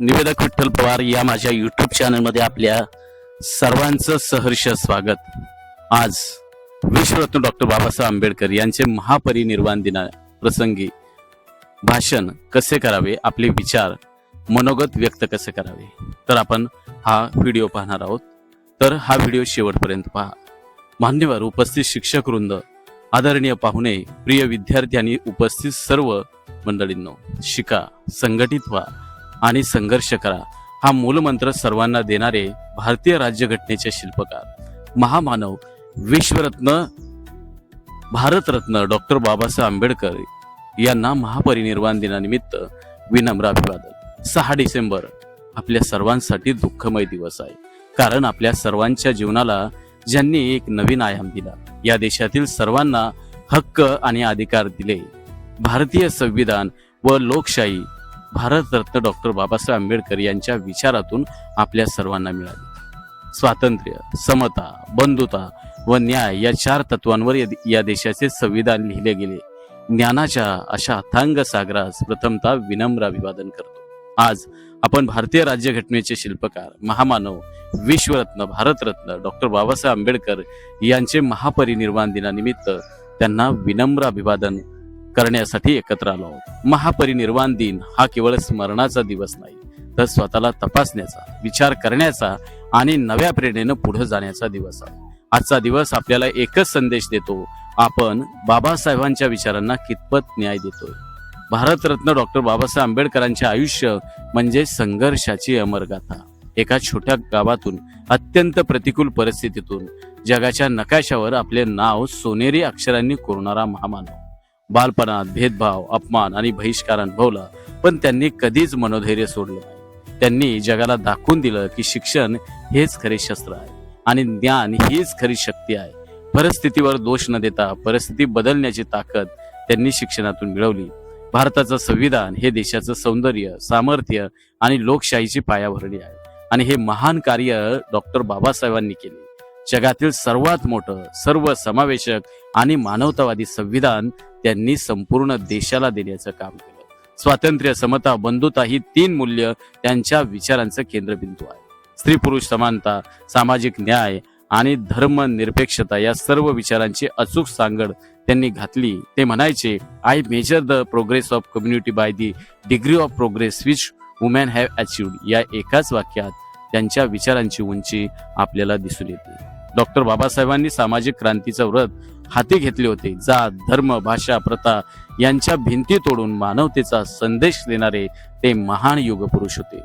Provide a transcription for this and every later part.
निवेदक विठ्ठल पवार या माझ्या यूट्यूब चॅनलमध्ये आपल्या सर्वांचं सहर्ष स्वागत। आज विश्वरत्न डॉक्टर बाबासाहेब आंबेडकर यांचे महापरिनिर्वाण दिना प्रसंगी भाषण कसे करावे, आपले विचार मनोगत व्यक्त कसे करावे, तर आपण हा व्हिडिओ पाहणार आहोत। तर हा व्हिडिओ शेवटपर्यंत पहा। मान्यवर उपस्थित शिक्षक वृंद, आदरणीय पाहुणे, प्रिय विद्यार्थी आणि उपस्थित सर्व मंडळींनो, शिका, संघटित व्हा आणि संघर्ष करा हा मूलमंत्र सर्वांना देणारे भारतीय राज्यघटनेचे शिल्पकार, महामानव, विश्वरत्न, भारतरत्न डॉक्टर बाबासाहेब आंबेडकर यांना महापरिनिर्वाण दिनानिमित्त विनम्र अभिवादन। 6 डिसेंबर आपल्या सर्वांसाठी दुःखमय दिवस आहे, कारण आपल्या सर्वांच्या जीवनाला ज्यांनी एक नवीन आयाम दिला, या देशातील सर्वांना हक्क आणि अधिकार दिले, भारतीय संविधान व लोकशाही भारतरत्न डॉक्टर बाबासाहेब आंबेडकर यांच्या विचारातून आपल्या सर्वांना मिळाली। स्वातंत्र्य, समता, बंधुता व न्याय या 4 तत्वांवर या देशाचे संविधान लिहिले गेले। ज्ञानाच्या अशा अथांग सागरास प्रथमतः विनम्र अभिवादन करतो। आज आपण भारतीय राज्यघटनेचे शिल्पकार, महामानव, विश्वरत्न, भारतरत्न डॉक्टर बाबासाहेब आंबेडकर यांचे महापरिनिर्वाण दिनानिमित्त त्यांना विनम्र अभिवादन करण्यासाठी एकत्र आलो आहोत। महापरिनिर्वाण दिन हा केवळ स्मरणाचा दिवस नाही, तर स्वतःला तपासण्याचा, विचार करण्याचा आणि नव्या प्रेरणेने पुढे जाण्याचा दिवस आहे। आजचा दिवस आपल्याला एकच संदेश देतो, आपण बाबासाहेबांच्या विचारांना कितपत न्याय देतोय। भारतरत्न डॉक्टर बाबासाहेब आंबेडकरांचे आयुष्य म्हणजे संघर्षाची अमरगाथा। एका छोट्या गावातून, अत्यंत प्रतिकूल परिस्थितीतून जगाच्या नकाशावर आपले नाव सोनेरी अक्षरांनी कोरणारा महामानव। बालपणात भेदभाव, अपमान आणि बहिष्कार अनुभवला, पण त्यांनी कधीच मनोधैर्य सोडलं नाही। त्यांनी जगाला दाखवून दिलं की शिक्षण हेच खरे शस्त्र आहे आणि ज्ञान हीच खरी शक्ती आहे। परिस्थितीवर दोष न देता परिस्थिती बदलण्याची ताकद त्यांनी शिक्षणातून मिळवली। भारताचं संविधान हे देशाचं सौंदर्य, सामर्थ्य आणि लोकशाहीची पायाभरणी आहे, आणि हे महान कार्य डॉक्टर बाबासाहेबांनी केले। जगातील सर्वात मोठं, सर्व समावेशक आणि मानवतावादी संविधान त्यांनी संपूर्ण देशाला देण्याचं काम केलं। स्वातंत्र्य, समता, बंधुता ही 3 मूल्य त्यांच्या विचारांचं केंद्रबिंदू आहे। स्त्री पुरुष समानता, सामाजिक न्याय आणि धर्मनिरपेक्षता या सर्व विचारांची अचूक सांगड त्यांनी घातली। ते म्हणायचे, I measure the progress of community by the degree of progress which women have अचिव्ड। या एकाच वाक्यात त्यांच्या विचारांची उंची आपल्याला दिसून येते। डॉक्टर बाबासाहेबांनी सामाजिक क्रांतीचं व्रत हाती घेतले होते। जात, धर्म, भाषा, प्रथा यांच्या भिंती तोडून मानवतेचा संदेश देणारे ते महान युगपुरुष होते।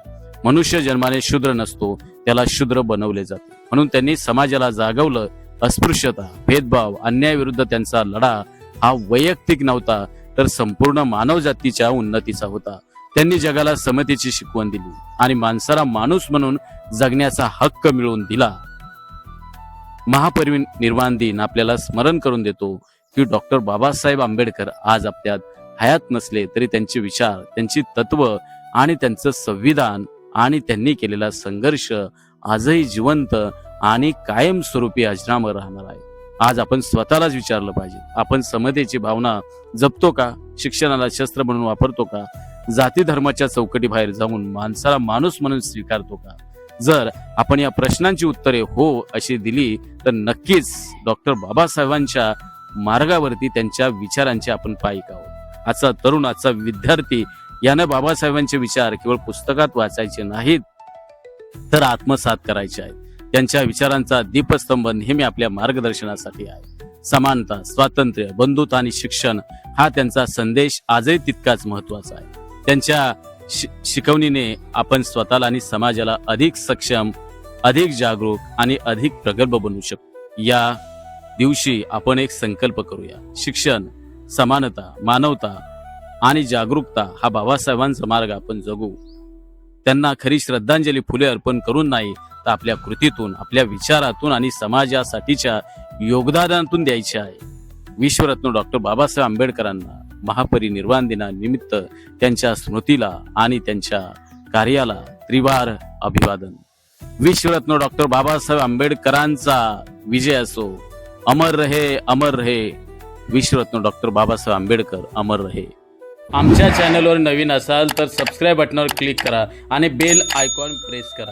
मनुष्य जन्माने शूद्र नसतो, त्याला शूद्र बनवले जाते, म्हणून त्यांनी समाजाला जागवलं। अस्पृश्यता, भेदभाव, अन्यायाविरुद्ध त्यांचा लढा हा वैयक्तिक नव्हता, तर संपूर्ण मानवजातीच्या उन्नतीचा होता। त्यांनी जगाला समतेची शिकवण दिली आणि माणसाला माणूस म्हणून जगण्याचा हक्क मिळवून दिला। महापरिनिर्वाण दिन आपल्याला स्मरण करून देतो की डॉक्टर बाबासाहेब आंबेडकर आज आपल्यात हयात नसले तरी त्यांचे विचार, त्यांची तत्व आणि त्यांचं संविधान आणि त्यांनी केलेला संघर्ष आजही जिवंत आणि कायमस्वरूपी अजरामर राहणार आहे। आज आपण स्वतःलाच विचारलं पाहिजे, आपण समतेची भावना जपतो का? शिक्षणाला शस्त्र म्हणून वापरतो का? जाती धर्माच्या चौकटी बाहेर जाऊन माणसाला माणूस म्हणून स्वीकारतो का? जर आपण या प्रश्नांची उत्तरे हो अशी दिली, तर नक्कीच डॉक्टर बाबासाहेबांच्या मार्गावरती, त्यांच्या विचारांचे आपण पायीक आहोत। आजचा तरुण, आजचा विद्यार्थी यानं बाबासाहेबांचे विचार केवळ पुस्तकात वाचायचे नाहीत, तर आत्मसात करायचे आहेत। त्यांच्या विचारांचा दीपस्तंभ नेहमी आपल्या मार्गदर्शनासाठी आहे। समानता, स्वातंत्र्य, बंधुता आणि शिक्षण हा त्यांचा संदेश आजही तितकाच महत्वाचा आहे। त्यांच्या शिकवणीने आपण स्वतःला आणि समाजाला अधिक सक्षम, अधिक जागरूक आणि अधिक प्रगल्भ बनवू शकतो। या दिवशी आपण एक संकल्प करूया, शिक्षण, समानता, मानवता आणि जागरूकता हा बाबासाहेबांचा मार्ग आपण जगू। त्यांना खरी श्रद्धांजली फुले अर्पण करून नाही, तर आपल्या कृतीतून, आपल्या विचारातून आणि समाजासाठीच्या योगदानातून द्यायचे आहे। विश्वरत्न डॉक्टर बाबासाहेब आंबेडकरांना महापरिनिर्वाण दिनानिमित्त त्यांच्या स्मृतीला आणि त्यांच्या कार्याला त्रिवार अभिवादन। विश्वरत्न डॉक्टर बाबासाहेब आंबेडकरांचा विजय असो। अमर रहे, अमर रहे विश्वरत्न डॉक्टर बाबासाहेब आंबेडकर, अमर रहे। आमच्या चॅनलवर नवीन असाल तर सबस्क्राईब बटनावर क्लिक करा आणि बेल आयकॉन प्रेस करा.